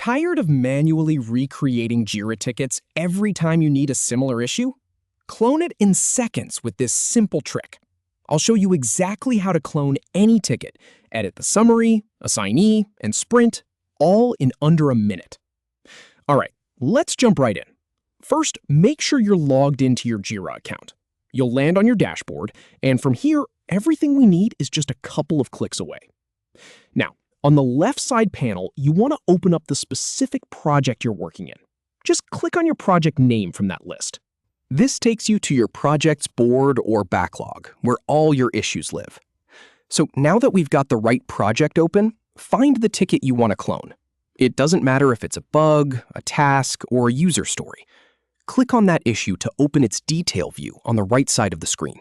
Tired of manually recreating Jira tickets every time you need a similar issue? Clone it in seconds with this simple trick. I'll show you exactly how to clone any ticket, edit the summary, assignee, and sprint, all in under a minute. All right, let's jump right in. First, make sure you're logged into your Jira account. You'll land on your dashboard, and from here, everything we need is just a couple of clicks away. Now, on the left side panel, you want to open up the specific project you're working in. Just click on your project name from that list. This takes you to your project's board or backlog, where all your issues live. So now that we've got the right project open, find the ticket you want to clone. It doesn't matter if it's a bug, a task, or a user story. Click on that issue to open its detail view on the right side of the screen.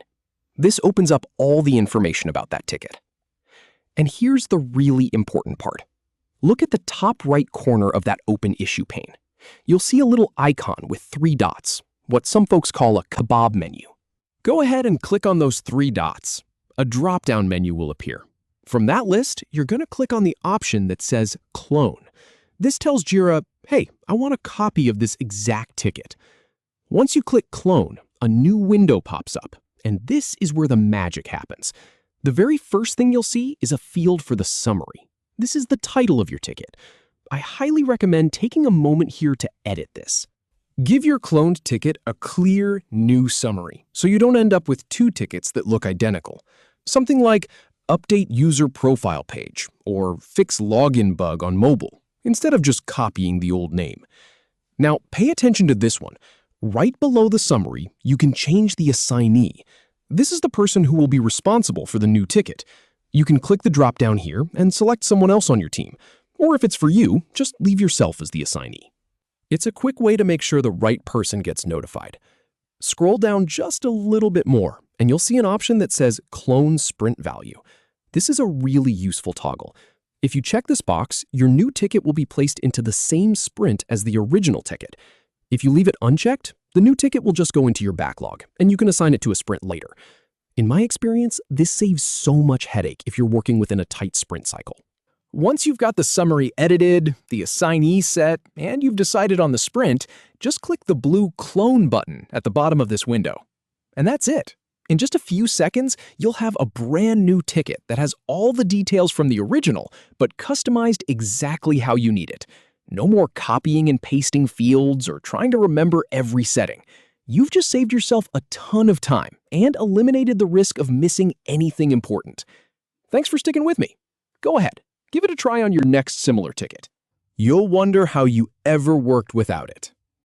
This opens up all the information about that ticket. And here's the really important part. Look at the top right corner of that open issue pane. You'll see a little icon with 3 dots, what some folks call a kebab menu. Go ahead and click on those 3 dots. A drop-down menu will appear. From that list, you're going to click on the option that says Clone. This tells Jira, hey, I want a copy of this exact ticket. Once you click Clone, a new window pops up, and this is where the magic happens. The very first thing you'll see is a field for the summary. This is the title of your ticket. I highly recommend taking a moment here to edit this. Give your cloned ticket a clear, new summary, so you don't end up with 2 tickets that look identical. Something like Update User Profile Page or Fix Login Bug on Mobile, instead of just copying the old name. Now, pay attention to this one. Right below the summary, you can change the assignee. This is the person who will be responsible for the new ticket. You can click the drop-down here and select someone else on your team. Or if it's for you, just leave yourself as the assignee. It's a quick way to make sure the right person gets notified. Scroll down just a little bit more, and you'll see an option that says Clone Sprint Value. This is a really useful toggle. If you check this box, your new ticket will be placed into the same sprint as the original ticket. If you leave it unchecked, the new ticket will just go into your backlog, and you can assign it to a sprint later. In my experience, this saves so much headache if you're working within a tight sprint cycle. Once you've got the summary edited, the assignee set, and you've decided on the sprint, just click the blue Clone button at the bottom of this window. And that's it. In just a few seconds, you'll have a brand new ticket that has all the details from the original, but customized exactly how you need it. No more copying and pasting fields or trying to remember every setting. You've just saved yourself a ton of time and eliminated the risk of missing anything important. Thanks for sticking with me. Go ahead, give it a try on your next similar ticket. You'll wonder how you ever worked without it.